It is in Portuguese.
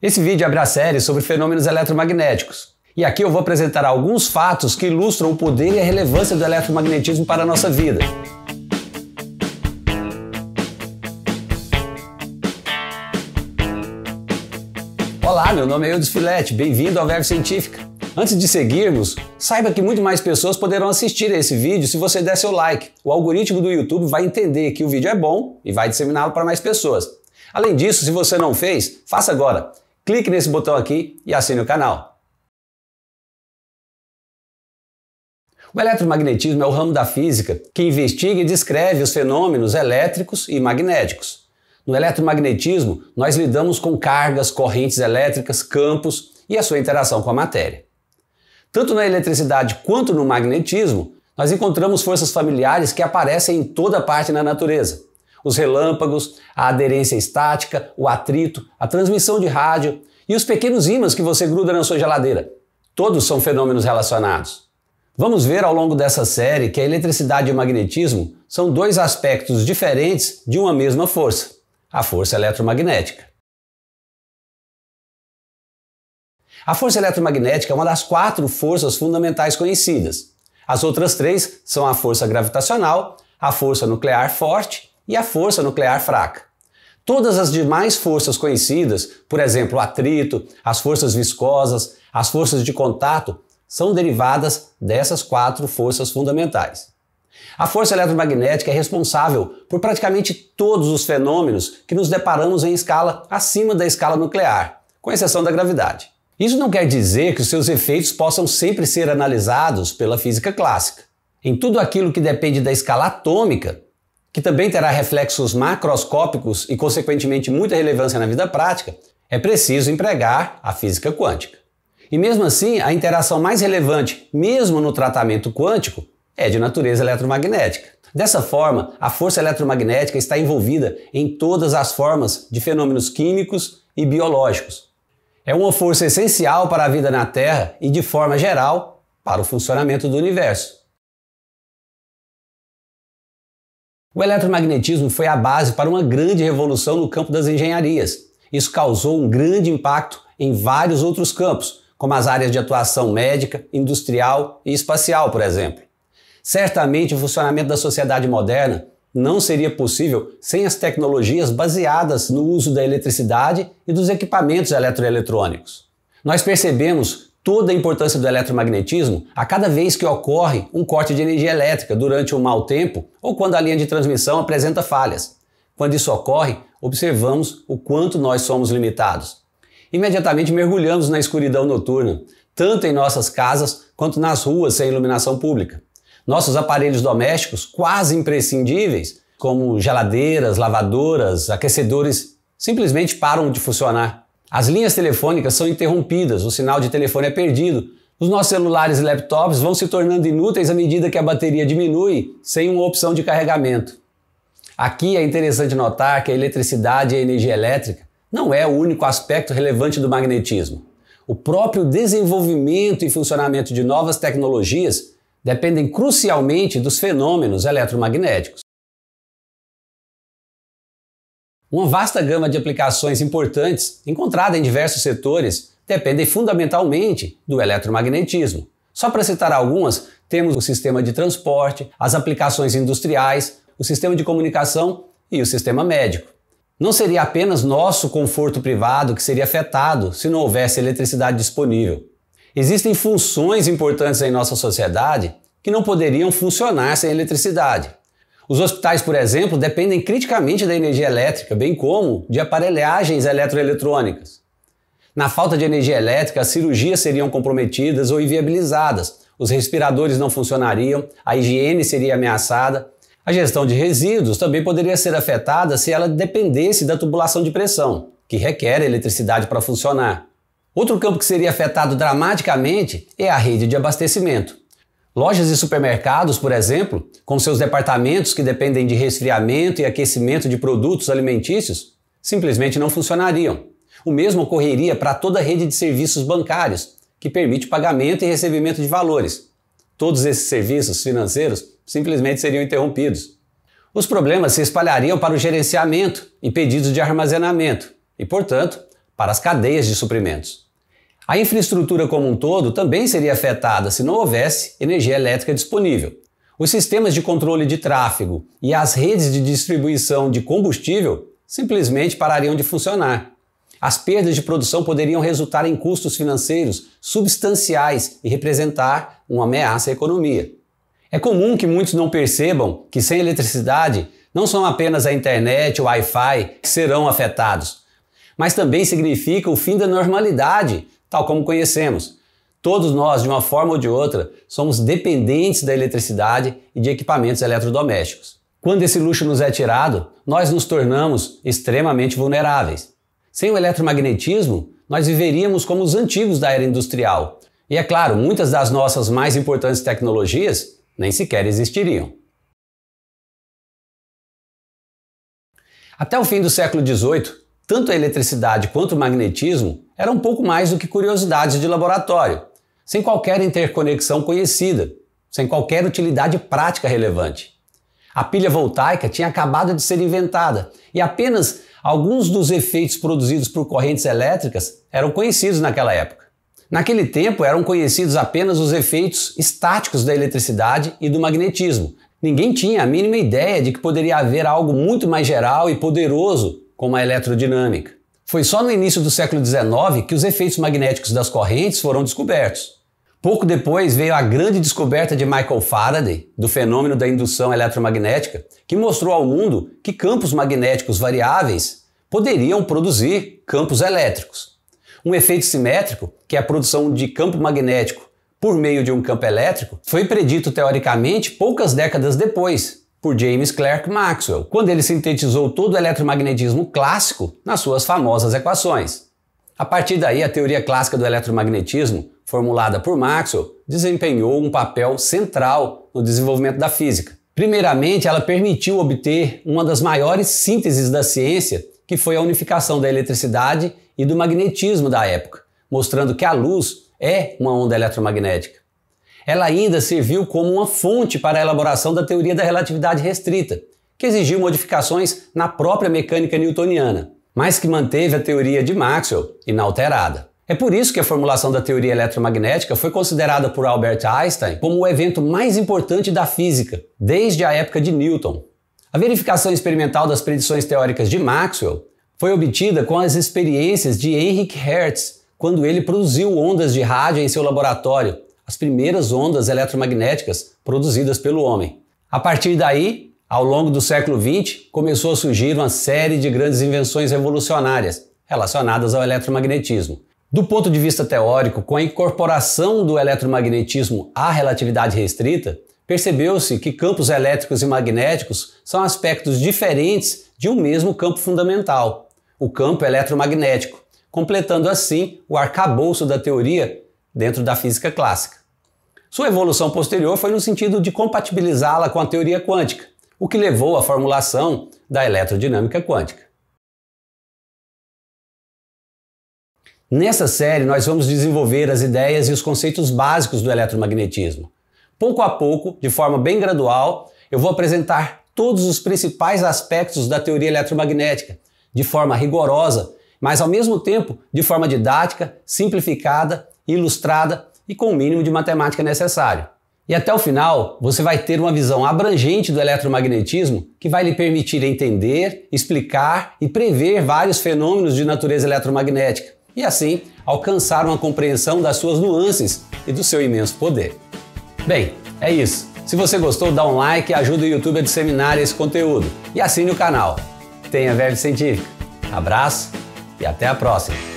Esse vídeo abre a série sobre fenômenos eletromagnéticos. E aqui eu vou apresentar alguns fatos que ilustram o poder e a relevância do eletromagnetismo para a nossa vida. Olá, meu nome é Eudes Filete, bem-vindo ao Verve Científica. Antes de seguirmos, saiba que muito mais pessoas poderão assistir a esse vídeo se você der seu like. O algoritmo do YouTube vai entender que o vídeo é bom e vai disseminá-lo para mais pessoas. Além disso, se você não fez, faça agora. Clique nesse botão aqui e assine o canal. O eletromagnetismo é o ramo da física que investiga e descreve os fenômenos elétricos e magnéticos. No eletromagnetismo, nós lidamos com cargas, correntes elétricas, campos e a sua interação com a matéria. Tanto na eletricidade quanto no magnetismo, nós encontramos forças familiares que aparecem em toda parte na natureza. Os relâmpagos, a aderência estática, o atrito, a transmissão de rádio e os pequenos ímãs que você gruda na sua geladeira. Todos são fenômenos relacionados. Vamos ver ao longo dessa série que a eletricidade e o magnetismo são dois aspectos diferentes de uma mesma força, a força eletromagnética. A força eletromagnética é uma das 4 forças fundamentais conhecidas. As outras 3 são a força gravitacional, a força nuclear forte e a força nuclear fraca. Todas as demais forças conhecidas, por exemplo, o atrito, as forças viscosas, as forças de contato, são derivadas dessas 4 forças fundamentais. A força eletromagnética é responsável por praticamente todos os fenômenos que nos deparamos em escala acima da escala nuclear, com exceção da gravidade. Isso não quer dizer que os seus efeitos possam sempre ser analisados pela física clássica. Em tudo aquilo que depende da escala atômica, que também terá reflexos macroscópicos e, consequentemente, muita relevância na vida prática, é preciso empregar a física quântica. E mesmo assim, a interação mais relevante, mesmo no tratamento quântico, é de natureza eletromagnética. Dessa forma, a força eletromagnética está envolvida em todas as formas de fenômenos químicos e biológicos. É uma força essencial para a vida na Terra e, de forma geral, para o funcionamento do universo. O eletromagnetismo foi a base para uma grande revolução no campo das engenharias. Isso causou um grande impacto em vários outros campos, como as áreas de atuação médica, industrial e espacial, por exemplo. Certamente o funcionamento da sociedade moderna não seria possível sem as tecnologias baseadas no uso da eletricidade e dos equipamentos eletroeletrônicos. Nós percebemos toda a importância do eletromagnetismo a cada vez que ocorre um corte de energia elétrica durante um mau tempo ou quando a linha de transmissão apresenta falhas. Quando isso ocorre, observamos o quanto nós somos limitados. Imediatamente mergulhamos na escuridão noturna, tanto em nossas casas quanto nas ruas sem iluminação pública. Nossos aparelhos domésticos, quase imprescindíveis, como geladeiras, lavadoras, aquecedores, simplesmente param de funcionar. As linhas telefônicas são interrompidas, o sinal de telefone é perdido. Os nossos celulares e laptops vão se tornando inúteis à medida que a bateria diminui, sem uma opção de carregamento. Aqui é interessante notar que a eletricidade e a energia elétrica não é o único aspecto relevante do magnetismo. O próprio desenvolvimento e funcionamento de novas tecnologias dependem crucialmente dos fenômenos eletromagnéticos. Uma vasta gama de aplicações importantes, encontrada em diversos setores, dependem fundamentalmente do eletromagnetismo. Só para citar algumas, temos o sistema de transporte, as aplicações industriais, o sistema de comunicação e o sistema médico. Não seria apenas nosso conforto privado que seria afetado se não houvesse eletricidade disponível. Existem funções importantes em nossa sociedade que não poderiam funcionar sem eletricidade. Os hospitais, por exemplo, dependem criticamente da energia elétrica, bem como de aparelhagens eletroeletrônicas. Na falta de energia elétrica, as cirurgias seriam comprometidas ou inviabilizadas, os respiradores não funcionariam, a higiene seria ameaçada. A gestão de resíduos também poderia ser afetada se ela dependesse da tubulação de pressão, que requer eletricidade para funcionar. Outro campo que seria afetado dramaticamente é a rede de abastecimento. Lojas e supermercados, por exemplo, com seus departamentos que dependem de resfriamento e aquecimento de produtos alimentícios, simplesmente não funcionariam. O mesmo ocorreria para toda a rede de serviços bancários, que permite pagamento e recebimento de valores. Todos esses serviços financeiros simplesmente seriam interrompidos. Os problemas se espalhariam para o gerenciamento e pedidos de armazenamento e, portanto, para as cadeias de suprimentos. A infraestrutura como um todo também seria afetada se não houvesse energia elétrica disponível. Os sistemas de controle de tráfego e as redes de distribuição de combustível simplesmente parariam de funcionar. As perdas de produção poderiam resultar em custos financeiros substanciais e representar uma ameaça à economia. É comum que muitos não percebam que sem eletricidade não são apenas a internet e o Wi-Fi que serão afetados, mas também significa o fim da normalidade, tal como conhecemos. Todos nós, de uma forma ou de outra, somos dependentes da eletricidade e de equipamentos eletrodomésticos. Quando esse luxo nos é tirado, nós nos tornamos extremamente vulneráveis. Sem o eletromagnetismo, nós viveríamos como os antigos da era industrial. E é claro, muitas das nossas mais importantes tecnologias nem sequer existiriam. Até o fim do século XVIII, tanto a eletricidade quanto o magnetismo eram um pouco mais do que curiosidades de laboratório, sem qualquer interconexão conhecida, sem qualquer utilidade prática relevante. A pilha voltaica tinha acabado de ser inventada e apenas alguns dos efeitos produzidos por correntes elétricas eram conhecidos naquela época. Naquele tempo eram conhecidos apenas os efeitos estáticos da eletricidade e do magnetismo. Ninguém tinha a mínima ideia de que poderia haver algo muito mais geral e poderoso como a eletrodinâmica. Foi só no início do século XIX que os efeitos magnéticos das correntes foram descobertos. Pouco depois veio a grande descoberta de Michael Faraday do fenômeno da indução eletromagnética, que mostrou ao mundo que campos magnéticos variáveis poderiam produzir campos elétricos. Um efeito simétrico, que é a produção de campo magnético por meio de um campo elétrico, foi predito teoricamente poucas décadas depois, por James Clerk Maxwell, quando ele sintetizou todo o eletromagnetismo clássico nas suas famosas equações. A partir daí, a teoria clássica do eletromagnetismo, formulada por Maxwell, desempenhou um papel central no desenvolvimento da física. Primeiramente, ela permitiu obter uma das maiores sínteses da ciência, que foi a unificação da eletricidade e do magnetismo da época, mostrando que a luz é uma onda eletromagnética. Ela ainda serviu como uma fonte para a elaboração da teoria da relatividade restrita, que exigiu modificações na própria mecânica newtoniana, mas que manteve a teoria de Maxwell inalterada. É por isso que a formulação da teoria eletromagnética foi considerada por Albert Einstein como o evento mais importante da física, desde a época de Newton. A verificação experimental das predições teóricas de Maxwell foi obtida com as experiências de Heinrich Hertz, quando ele produziu ondas de rádio em seu laboratório, as primeiras ondas eletromagnéticas produzidas pelo homem. A partir daí, ao longo do século XX, começou a surgir uma série de grandes invenções revolucionárias relacionadas ao eletromagnetismo. Do ponto de vista teórico, com a incorporação do eletromagnetismo à relatividade restrita, percebeu-se que campos elétricos e magnéticos são aspectos diferentes de um mesmo campo fundamental, o campo eletromagnético, completando assim o arcabouço da teoria dentro da física clássica. Sua evolução posterior foi no sentido de compatibilizá-la com a teoria quântica, o que levou à formulação da eletrodinâmica quântica. Nessa série, nós vamos desenvolver as ideias e os conceitos básicos do eletromagnetismo. Pouco a pouco, de forma bem gradual, eu vou apresentar todos os principais aspectos da teoria eletromagnética, de forma rigorosa, mas ao mesmo tempo de forma didática, simplificada, ilustrada e com o mínimo de matemática necessário. E até o final, você vai ter uma visão abrangente do eletromagnetismo que vai lhe permitir entender, explicar e prever vários fenômenos de natureza eletromagnética e assim alcançar uma compreensão das suas nuances e do seu imenso poder. Bem, é isso. Se você gostou, dá um like e ajuda o YouTube a disseminar esse conteúdo. E assine o canal. Tenha Verve Científica. Abraço e até a próxima!